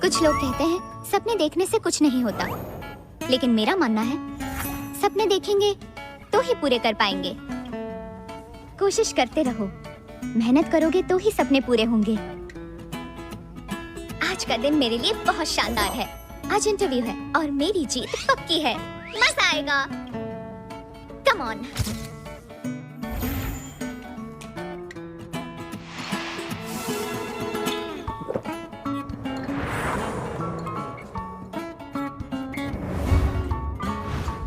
कुछ लोग कहते हैं सपने देखने से कुछ नहीं होता, लेकिन मेरा मानना है सपने देखेंगे तो ही पूरे कर पाएंगे। कोशिश करते रहो, मेहनत करोगे तो ही सपने पूरे होंगे। आज का दिन मेरे लिए बहुत शानदार है। आज इंटरव्यू है और मेरी जीत पक्की है। मजा आएगा। Come on.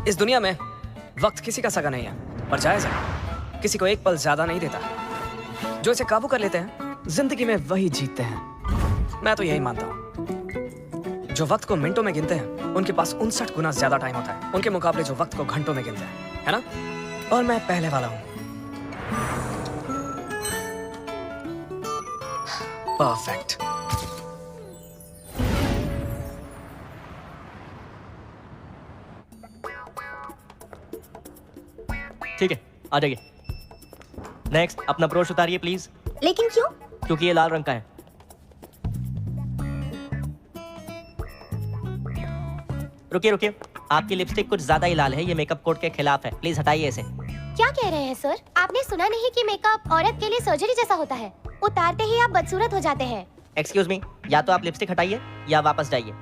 इस दुनिया में वक्त किसी का सगा नहीं है, पर जायज है। किसी को एक पल ज्यादा नहीं देता। जो इसे काबू कर लेते हैं जिंदगी में वही जीतते हैं। मैं तो यही मानता हूँ। जो वक्त को मिनटों में गिनते हैं उनके पास 59 गुना ज्यादा टाइम होता है उनके मुकाबले जो वक्त को घंटों में गिनते हैं, है ना? और मैं पहले वाला हूँ। परफेक्ट। ठीक है, आ जाइए। नेक्स्ट, अपना ब्रोश उतारिए प्लीज। लेकिन क्यों? क्योंकि ये लाल रंग का है। रुकिए रुकिए, आपकी लिपस्टिक कुछ ज्यादा ही लाल है। ये मेकअप कोड के खिलाफ है, प्लीज हटाइए इसे। क्या कह रहे हैं सर? आपने सुना नहीं कि मेकअप औरत के लिए सर्जरी जैसा होता है? उतारते ही आप बदसूरत हो जाते हैं। एक्सक्यूज मी, या तो आप लिपस्टिक हटाइए या वापस जाइए।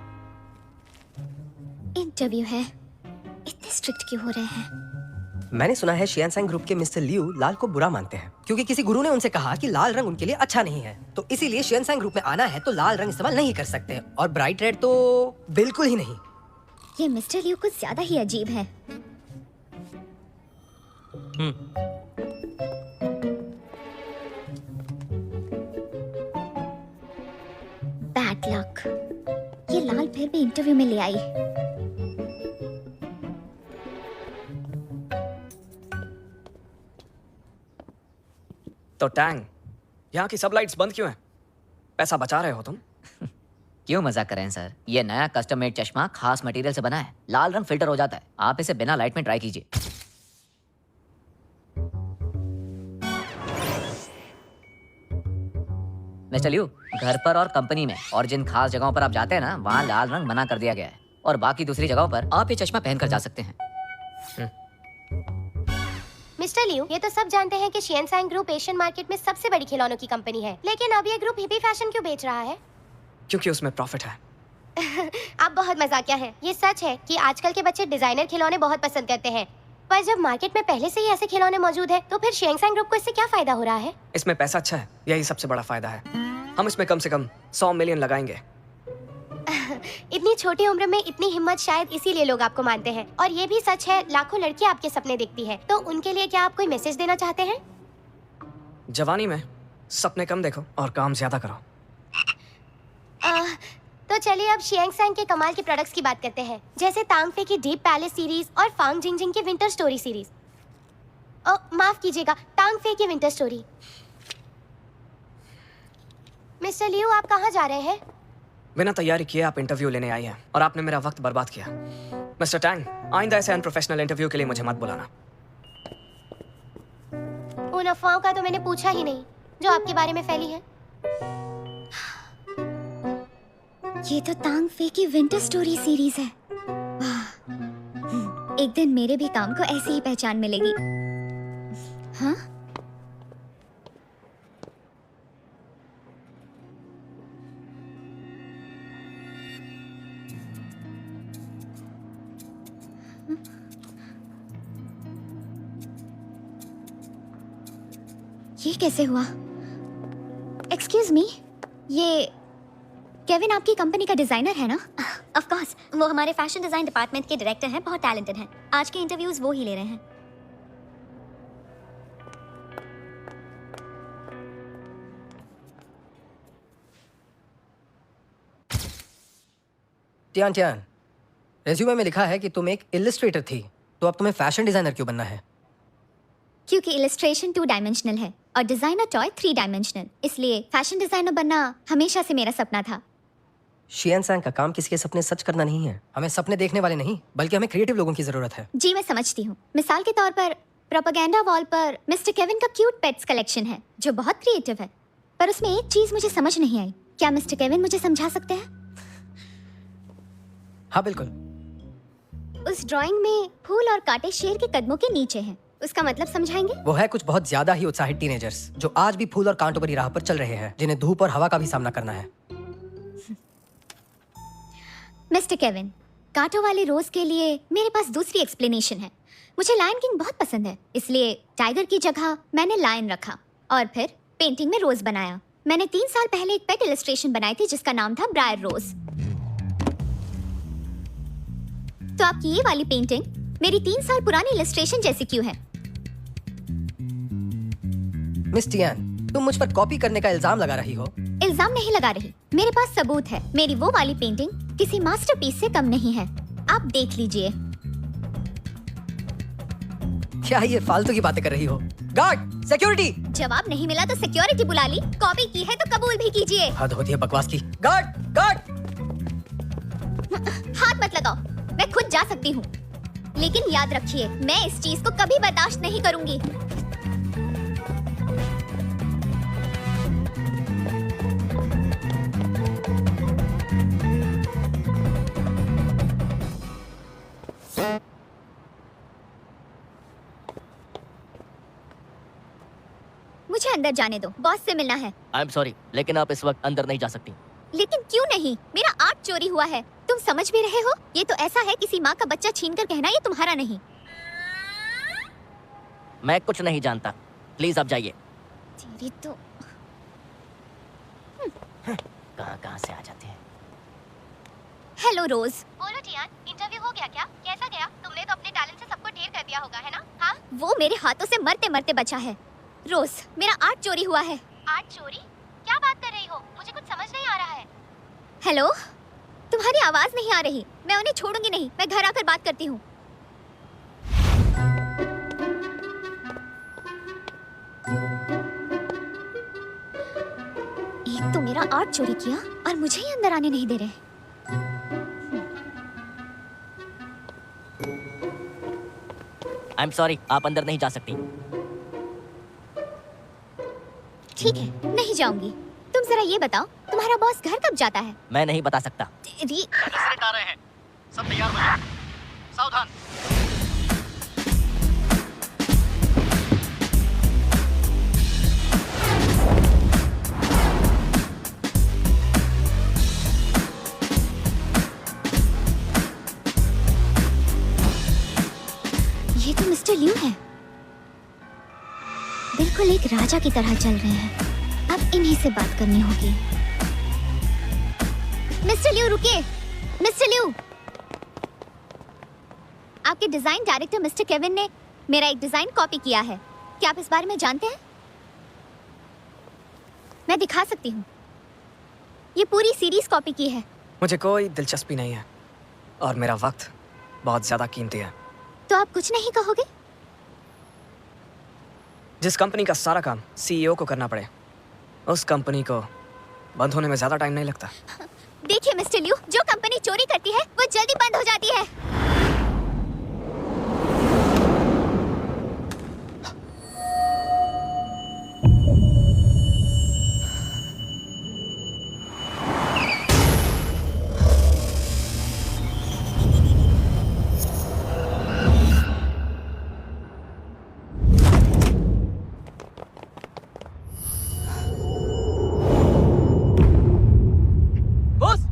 इंटरव्यू है, इतने स्ट्रिक्ट क्यों हो रहे हैं? मैंने सुना है शियानसैंग ग्रुप के मिस्टर लियू लाल को बुरा मानते हैं क्योंकि किसी गुरु ने उनसे कहा कि लाल रंग उनके लिए अच्छा नहीं है। तो इसीलिए शियानसैंग ग्रुप में आना है तो लाल रंग इस्तेमाल नहीं कर सकते और ब्राइट रेड तो बिल्कुल ही नहीं। ये मिस्टर लियू कुछ ज्यादा ही अजीब है। Bad luck. ये लाल फिर भी इंटरव्यू में ले आई। तो टैंग, यहाँ की सब लाइट्स बंद क्यों हैं? पैसा बचा रहे हो तुम? क्यों मजाक कर रहे हैं सर? ये नया कस्टम मेड चश्मा खास मटेरियल से बना है। लाल रंग फिल्टर हो जाता है। आप इसे बिना लाइट में ट्राई कीजिए। मिस्टर लियू, घर पर और कंपनी में और जिन खास जगहों पर आप जाते हैं ना, वहाँ लाल रंग मना कर दिया गया है और बाकी दूसरी जगहों पर आप ये चश्मा पहनकर जा सकते हैं। मिस्टर लियू, ये तो सब जानते हैं कि शियानसैंग ग्रुप एशियन मार्केट में सबसे बड़ी खिलौनों की कंपनी है, लेकिन अब ये ग्रुप हिप्पी फैशन क्यों बेच रहा है? क्योंकि उसमें प्रॉफिट है। आप बहुत मजाकिया हैं। ये सच है कि आजकल के बच्चे डिजाइनर खिलौने बहुत पसंद करते हैं, पर जब मार्केट में पहले से ही ऐसे खिलौने मौजूद है तो फिर शियानसैंग ग्रुप को इससे क्या फायदा हो रहा है? इसमें पैसा अच्छा है, यही सबसे बड़ा फायदा है। हम इसमें कम से कम 100 मिलियन लगाएंगे। इतनी छोटी उम्र में इतनी हिम्मत, शायद इसीलिए लोग आपको मानते हैं। और ये भी सच है, लाखों लड़कियां आपके सपने देखती है। तो उनके लिए क्या आप कोई मैसेज देना चाहते हैं? जवानी में सपने कम देखो और काम ज्यादा करो। तो चलिए अब शियांगसैंग के कमाल के प्रोडक्ट्स की बात करते हैं, जैसे तांगफे की डीप पैलेस सीरीज और फांग जिंगजिंग की विंटर स्टोरी सीरीज। माफ कीजिएगा, तांगफे की विंटर स्टोरी। मिस्टर लियू, आप कहाँ जा रहे हैं? बिना तैयारी किए आप इंटरव्यू लेने आई हैं और आपने मेरा वक्त बर्बाद किया। मिस्टर टैंग, आइंदा ऐसे अनप्रोफेशनल इंटरव्यू के लिए मुझे मत बुलाना। उन अफवाहों का तो मैंने पूछा ही नहीं जो आपके बारे में फैली है। ये तो तांगफे की विंटर स्टोरी सीरीज है। वाह, एक दिन मेरे भी काम को ऐसी ही पहचान मिलेगी। हाँ? ये कैसे हुआ? एक्सक्यूज मी, ये केविन आपकी कंपनी का डिजाइनर है ना? ऑफ कोर्स, वो हमारे फैशन डिजाइन डिपार्टमेंट के डायरेक्टर हैं, बहुत टैलेंटेड हैं। आज के इंटरव्यूज वो ही ले रहे हैं। टियान टियान, रेज्यूमे में लिखा है कि तुम एक इलस्ट्रेटर थी, तो अब तुम्हें फैशन डिजाइनर क्यों बनना है? क्योंकि इलस्ट्रेशन 2 डायमेंशनल है और डिजाइनर टॉय 3 डायमेंशनल, इसलिए फैशन डिजाइनर बनना हमेशा से मेरा सपना था। शियानसैंग का काम किसी के सपने सच करना नहीं है। हमें सपने देखने वाले नहीं, बल्कि हमें क्रिएटिव लोगों की जरूरत है। जी मैं समझती हूँ। मिसाल के तौर पर प्रोपेगेंडा वॉल पर मिस्टर केविन का क्यूट पेट्स कलेक्शन है जो बहुत क्रिएटिव है, पर उसमें एक चीज मुझे समझ नहीं आई। क्या मिस्टर केविन मुझे समझा सकते हैं? हाँ बिल्कुल। उस ड्राइंग में फूल और कांटे शेर के कदमों के नीचे हैं। उसका मतलब समझाएंगे? वो है कुछ बहुत ज्यादा ही उत्साहित टीनेजर्स जो आज भी फूल और कांटों भरी राह पर चल रहे हैं, जिन्हें धूप और हवा का भी सामना करना है। मिस्टर केविन, कांटों वाले रोज के लिए मेरे पास दूसरी एक्सप्लेनेशन है। मुझे लायन किंग बहुत पसंद है, इसलिए टाइगर की जगह मैंने लायन रखा और फिर पेंटिंग में रोज बनाया। मैंने 3 साल पहले एक पेट इलस्ट्रेशन बनाई थी जिसका नाम था ब्रायर रोज। तो आपकी ये वाली पेंटिंग मेरी 3 साल पुरानी इलस्ट्रेशन जैसी क्यों है? मिस टियान, तुम मुझ पर कॉपी करने का इल्जाम लगा रही हो। इल्जाम नहीं लगा रही, मेरे पास सबूत है। मेरी वो वाली पेंटिंग किसी मास्टरपीस से कम नहीं है। आप देख लीजिए। क्या ये फालतू की बातें कर रही हो? Guard, security! जवाब नहीं मिला तो सिक्योरिटी बुला ली। कॉपी की है तो कबूल भी कीजिए। हद होती है बकवास की। Guard, guard! हाथ मत लगाओ, मैं खुद जा सकती हूँ। लेकिन याद रखिए, मैं इस चीज को कभी बर्दाश्त नहीं करूंगी। मुझे अंदर जाने दो, बॉस से मिलना है। आई एम सॉरी, लेकिन आप इस वक्त अंदर नहीं जा सकती। लेकिन क्यों नहीं? मेरा आर्ट चोरी हुआ है। तुम समझ भी रहे हो? ये तो ऐसा है किसी माँ का बच्चा छीनकर कहना ये तुम्हारा नहीं। मैं कुछ नहीं जानता, प्लीज आप जाइए। तेरी तो कहाँ से आ जाते हैं। हेलो रोज। बोलो टियान, इंटरव्यू हो गया क्या? कैसा गया? तुमने तो अपने टैलेंट से सबको ढेर कर दिया होगा, है ना? हाँ? वो मेरे हाथों से मरते मरते बचा है। रोज, मेरा आर्ट चोरी हुआ है। आर्ट चोरी? क्या बात कर रही हो? मुझे कुछ समझ नहीं आ रहा है। हेलो, तुम्हारी आवाज नहीं आ रही। मैं उन्हें छोड़ूंगी नहीं, मैं घर आकर बात करती हूँ। एक तो मेरा आर्ट चोरी किया और मुझे ही अंदर आने नहीं दे रहे। आई एम सॉरी, आप अंदर नहीं जा सकती। ठीक है, नहीं जाऊंगी। तुम जरा ये बताओ, तुम्हारा बॉस घर कब जाता है? मैं नहीं बता सकता। तेरी आ रहे हैं, सब तैयार हो जाओ। सावधान। ये तो मिस्टर लियू है। बिल्कुल एक राजा की तरह चल रहे हैं। अब इन्हीं से बात करनी होगी। मिस्टर लियू रुकिए। मिस्टर लियू, आपके डिजाइन डायरेक्टर मिस्टर केविन ने मेरा एक डिजाइन कॉपी किया है। क्या आप इस बारे में जानते हैं? मैं दिखा सकती हूँ। ये पूरी सीरीज कॉपी की है। मुझे कोई दिलचस्पी नहीं है और मेरा वक्त बहुत ज्यादा कीमती है। तो आप कुछ नहीं कहोगे? जिस कंपनी का सारा काम सीईओ को करना पड़े, उस कंपनी को बंद होने में ज्यादा टाइम नहीं लगता। देखिए मिस्टर लियू, जो कंपनी चोरी करती है वो जल्दी बंद हो जाती है।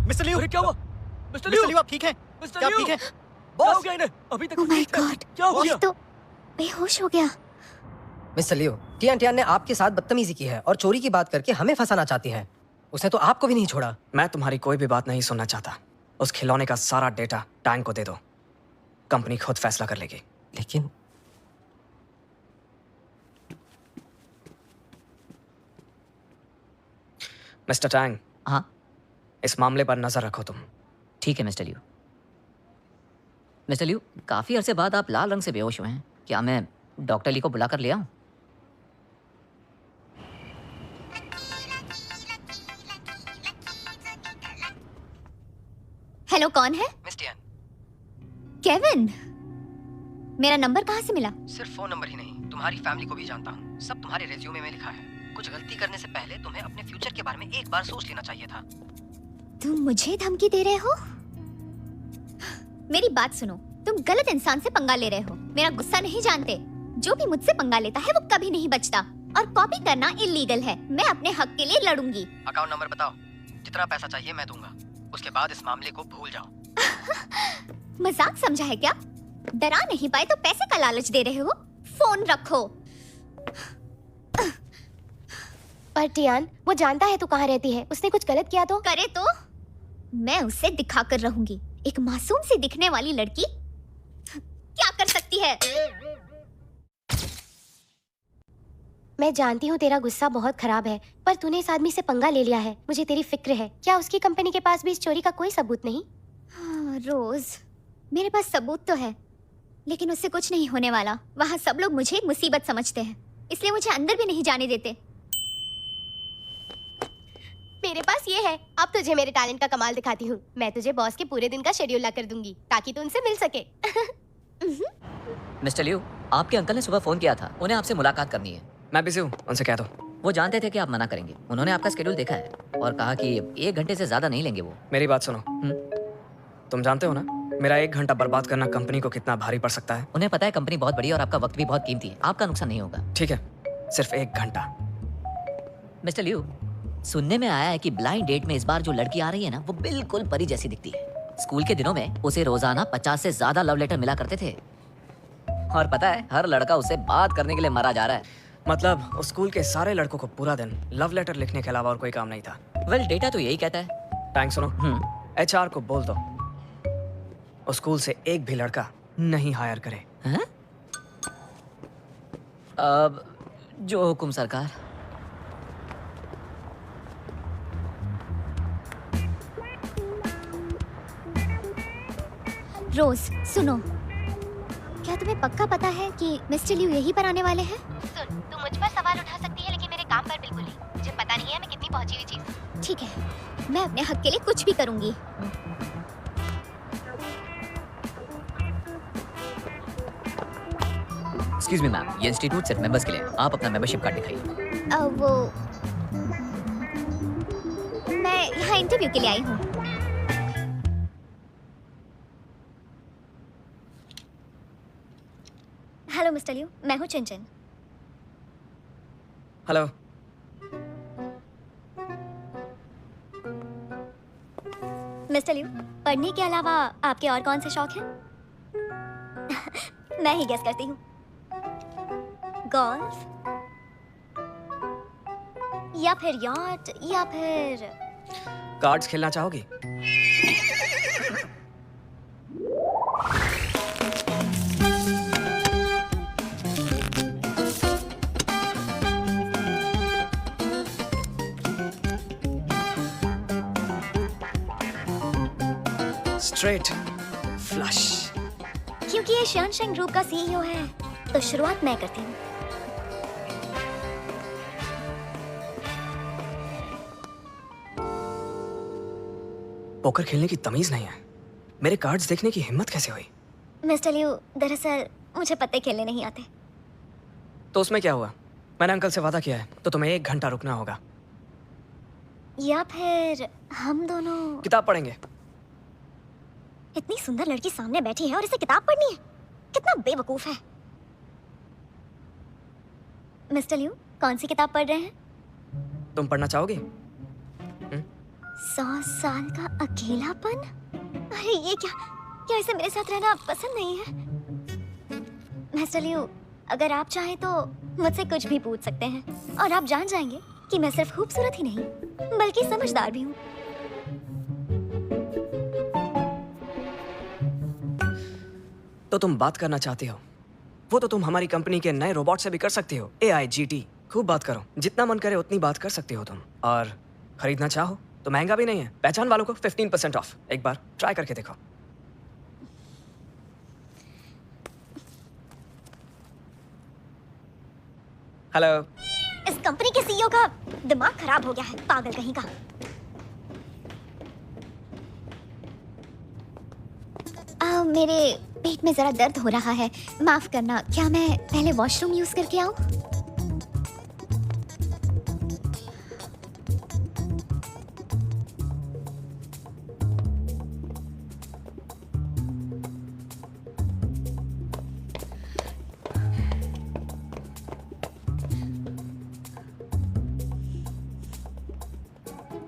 मिस्टर लियू, क्या हुआ? मिस्टर लियू, आप ठीक हैं? मिस्टर क्या आप लियू! ठीक हैं? क्या हो गया इन्हें? अभी तक ओह माय ठीक थे। गॉड, क्या हो ये गया? तो बेहोश हो गया। मिस्टर लियो, टियान टियान ने आपके साथ बदतमीजी की है और चोरी की बात करके हमें फंसाना चाहती है। उसने तो आपको भी नहीं छोड़ा। मैं तुम्हारी कोई भी बात नहीं सुनना चाहता। उस खिलौने का सारा डेटा टैंक को दे दो, कंपनी खुद फैसला कर लेगी। लेकिन मिस्टर टैंग, हाँ इस मामले पर नजर रखो तुम। ठीक है मिस्टर लियू। मिस्टर लियू, काफ़ी अरसे बाद आप लाल रंग से बेहोश हुए हैं। क्या मैं डॉक्टर ली को बुलाकर ले आऊं? हेलो, कौन है? Miss Tian, Kevin. मेरा नंबर कहाँ से मिला? सिर्फ फोन नंबर ही नहीं, तुम्हारी फैमिली को भी जानता हूँ। सब तुम्हारे रेज्यूमे में लिखा है। कुछ गलती करने से पहले तुम्हें अपने फ्यूचर के बारे में एक बार सोच लेना चाहिए था। तुम मुझे धमकी दे रहे हो? मेरी बात सुनो, तुम गलत इंसान से पंगा ले रहे हो। मेरा गुस्सा नहीं जानते। जो भी मुझसे पंगा लेता है वो कभी नहीं बचता, और कॉपी करना इलीगल है। मैं अपने हक के लिए लड़ूंगी। अकाउंट नंबर बताओ, जितना पैसा चाहिए मैं दूंगा। उसके बाद इस मामले को भूल जाओ। मजाक समझा है क्या? डरा नहीं पाए तो पैसे का लालच दे रहे हो? फोन रखो। पर टियान, वो जानता है तू कहाँ रहती है। उसने कुछ गलत किया तो? करे तो मैं उससे दिखा कर रहूंगी। एक मासूम सी दिखने वाली लड़की क्या कर सकती है? मैं जानती हूँ तेरा गुस्सा बहुत खराब है, पर तूने इस आदमी से पंगा ले लिया है। मुझे तेरी फिक्र है। क्या उसकी कंपनी के पास भी इस चोरी का कोई सबूत नहीं? हाँ, रोज, मेरे पास सबूत तो है, लेकिन उससे कुछ नहीं होने वाला। वहाँ सब लोग मुझे एक मुसीबत समझते हैं, इसलिए मुझे अंदर भी नहीं जाने देते। मेरे पास ये है। अब तुझे मेरे टैलेंट का कमाल दिखाती हूँ। मैं तुझे बॉस के पूरे दिन का शेड्यूल ला कर दूंगी ताकि तू उनसे मिल सके। मिस्टर लियू, आपके अंकल ने सुबह फोन किया था, उन्हें आपसे मुलाकात करनी है। मैं बिजी हूँ, उनसे कह दो। वो जानते थे कि आप मना करेंगे। उन्होंने आपका शेड्यूल देखा है और कहा कि 1 घंटे से ज्यादा नहीं लेंगे वो। मेरी बात सुनो, तुम जानते हो ना मेरा 1 घंटा बर्बाद करना कंपनी को कितना भारी पड़ सकता है। उन्हें पता है कंपनी बहुत बड़ी है और आपका वक्त भी बहुत कीमती है। आपका नुकसान नहीं होगा। ठीक है, सिर्फ 1 घंटा। मिस्टर लियू, सुनने में आया है कि ब्लाइंड डेट में इस बार जो लड़की आ रही है ना, वो बिल्कुल परी जैसी दिखती है। स्कूल के दिनों में उसे रोजाना 50 से ज्यादा लव लेटर मिला करते थे, और पता है हर लड़का उससे बात करने के लिए मरा जा रहा है। मतलब उस स्कूल के सारे लड़कों को पूरा दिन लव लेटर लिखने के अलावा और कोई काम नहीं था। वेल, डेटा तो यही कहता है। टैंक सुनो, HR को बोल दो उस स्कूल से एक भी लड़का नहीं हायर करे। हैं? अब जो हुकुम सरकार। रोज सुनो, क्या तुम्हें पक्का पता है कि मिस्टर लियू यहीं पर आने वाले हैं? सुन, तू मुझ पर सवाल उठा सकती है, लेकिन मेरे काम पर बिल्कुल नहीं। मुझे पता नहीं है मैं कितनी पहुंची हुई चीज। ठीक है, मैं अपने हक के लिए कुछ भी करूंगी। एक्सक्यूज मी मैम, ये इंस्टीट्यूट सिर्फ मेंबर्स के लिए है। आप अपना मेंबरशिप कार्ड दिखाइए। वो मैं यहाँ इंटरव्यू के लिए आई हूँ। हेलो मिस्टर लियू, मैं हूँ चिंचिन। हेलो। मिस्टर लियू, पढ़ने के अलावा आपके और कौन से शौक हैं? मैं ही गेस करती हूँ। गोल्फ, या फिर यॉट, या फिर कार्ड्स खेलना चाहोगी? Straight flush. क्योंकि ये शनशैन ग्रुप का CEO है, तो शुरुआत मैं करती हूँ। पोकर खेलने की तमीज नहीं है। मेरे कार्ड्स देखने की हिम्मत कैसे हुई? मिस्टर लियू, दरअसल मुझे पत्ते खेलने नहीं आते। तो उसमें क्या हुआ? मैंने अंकल से वादा किया है, तो तुम्हें 1 घंटा रुकना होगा। या फिर हम दोनों किताब पढ़ेंगे। इतनी सुंदर लड़की सामने बैठी है और इसे किताब पढ़नी है? कितना बेवकूफ है। मिस्टर लियू, कौन सी किताब पढ़ रहे हैं? तुम पढ़ना चाहोगी? 100 साल का अकेलापन? अरे ये क्या इसे मेरे साथ रहना पसंद नहीं है? मिस्टर लियू, अगर आप चाहें तो मुझसे कुछ भी पूछ सकते हैं, और आप जान जाएंगे कि मैं सिर्फ खूबसूरत ही नहीं बल्कि समझदार भी हूँ। तो तुम बात करना चाहती हो? वो तो तुम हमारी कंपनी के नए रोबोट से भी कर सकती हो, AIGT। खूब बात करो, जितना मन करे उतनी बात कर सकती हो तुम। और खरीदना चाहो तो महंगा भी नहीं है। पहचान वालों को 15% ऑफ। एक बार ट्राई करके देखो। हेलो। इस कंपनी के CEO का दिमाग खराब हो गया है, पागल कहीं का। मेरे पेट में जरा दर्द हो रहा है, माफ करना। क्या मैं पहले वॉशरूम यूज करके आऊं?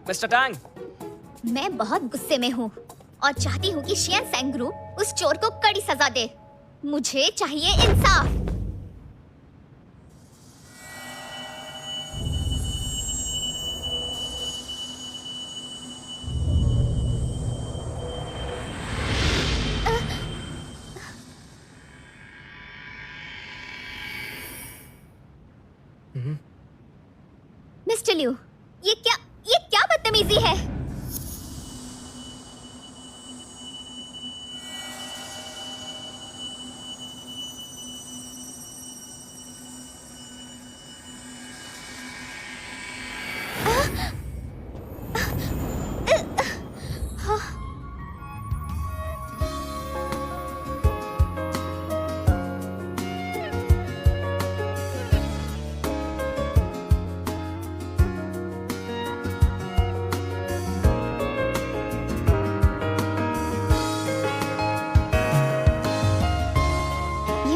मिस्टर टैंग, मैं बहुत गुस्से में हूँ और चाहती हूँ कि शियन सैंग ग्रुप उस चोर को कड़ी सजा दे। मुझे चाहिए इंसाफ। मिस्टर लिू, ये क्या बदतमीजी है?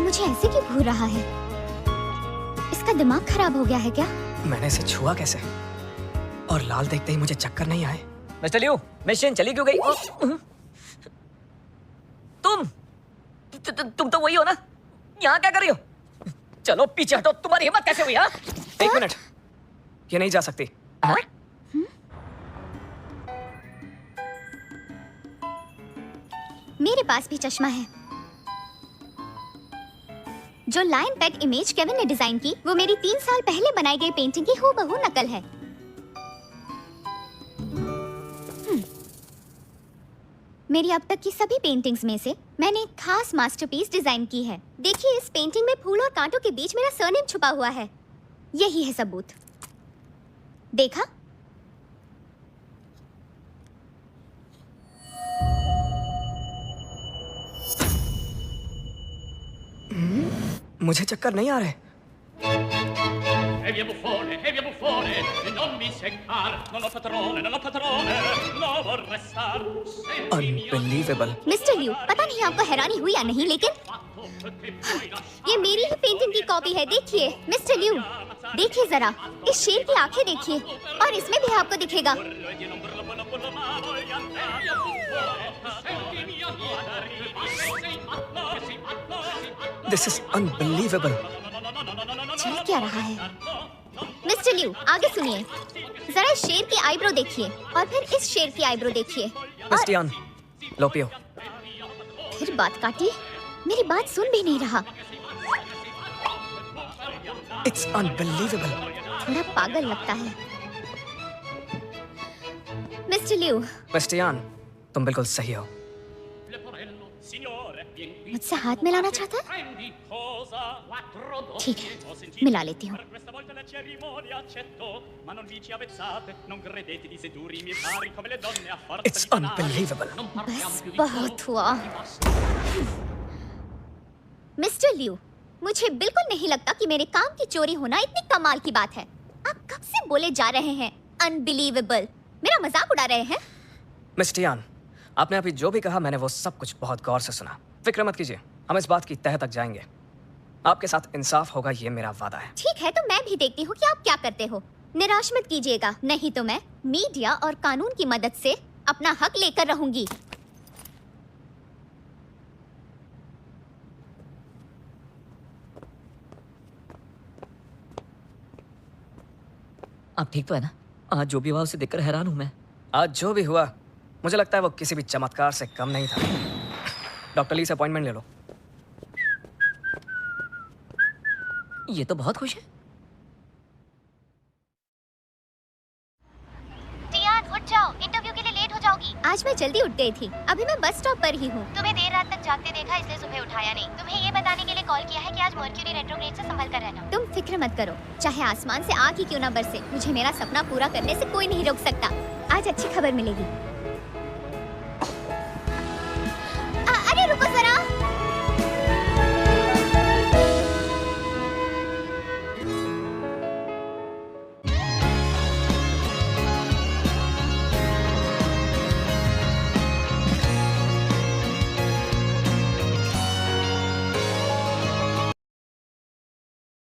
मुझे ऐसे क्यों घूर रहा है? इसका दिमाग खराब हो गया है क्या? मैंने इसे छुआ कैसे? और लाल देखते ही मुझे चक्कर नहीं आए। मिस्टर लियू, मशीन चली क्यों गई? तुम तो वही हो ना? यहाँ क्या कर रही हो? चलो पीछे हटो। तुम्हारी हिम्मत कैसे हुई? हाँ? एक मिनट, ये नहीं जा सकती। हाँ? मेरे पास भी चश्मा है। जो लायन पेट इमेज केविन ने डिजाइन की, वो मेरी 3 साल पहले बनाई गई पेंटिंग की हूबहू नकल है। मेरी अब तक की सभी पेंटिंग्स में से मैंने एक खास मास्टरपीस डिजाइन की है। देखिए, इस पेंटिंग में फूल और कांटों के बीच मेरा सरनेम छुपा हुआ है। यही है सबूत। देखा? मुझे चक्कर नहीं आ रहे। E via buffone, non mi seccar, non ho padrone, no vorrei star. Unbelievable. Mister Liu, पता नहीं आपको हैरानी हुई या नहीं, लेकिन ये मेरी ही पेंटिंग की कॉपी है। देखिए मिस्टर लियू, देखिए जरा, इस शेर की आंखें देखिए, और इसमें भी आपको दिखेगा। This is unbelievable. चल क्या रहा है? मिस्टर लियू, आगे सुनिए। जरा इस शेर की आईब्रो देखिए, और फिर इस शेर की आईब्रो देखिए। मिस टियान, लो पियो। फिर बात काटी, मेरी बात सुन भी नहीं रहा। It's unbelievable. थोड़ा पागल लगता है। मिस्टर लियू, मिस टियान, तुम बिल्कुल सही हो। मुझसे हाथ मिलाना चाहता है? ठीक है, मिला लेती हूँ। It's unbelievable. बस बहुत हुआ। मिस्टर लियू, मुझे बिल्कुल नहीं लगता कि मेरे काम की चोरी होना इतनी कमाल की बात है। आप कब से बोले जा रहे हैं अनबिलीवेबल? मेरा मजाक उड़ा रहे हैं? मिस टियान, आपने अभी जो भी कहा मैंने वो सब कुछ बहुत गौर से सुना। फिक्र मत कीजिए, हम इस बात की तह तक जाएंगे। आपके साथ इंसाफ होगा, ये मेरा वादा है। ठीक है, तो मैं भी देखती हूँ कि आप क्या करते हो। निराश मत कीजिएगा, नहीं तो मैं मीडिया और कानून की मदद से अपना हक लेकर रहूंगी। आप ठीक तो है ना? आज जो भी हुआ उसे देखकर हैरान हूं मैं। आज जो भी हुआ, मुझे लगता है वो किसी भी चमत्कार से कम नहीं था। डॉक्टर ली से अपॉइंटमेंट ले लो। ये तो बहुत खुश है। टियान, उठ जाओ, इंटरव्यू के लिए लेट हो जाओगी। आज मैं जल्दी उठ गई थी, अभी मैं बस स्टॉप पर ही हूँ। तुम्हें देर रात तक जागते देखा, इसलिए सुबह उठाया नहीं। तुम्हें ये बताने के लिए कॉल किया है कि आज मर्क्यूरी रेट्रोग्रेड से संभल कर रहना। तुम फिक्र मत करो, चाहे आसमान से आग ही क्यों ना बरसे, मुझे मेरा सपना पूरा करने से कोई नहीं रोक सकता। आज अच्छी खबर मिलेगी।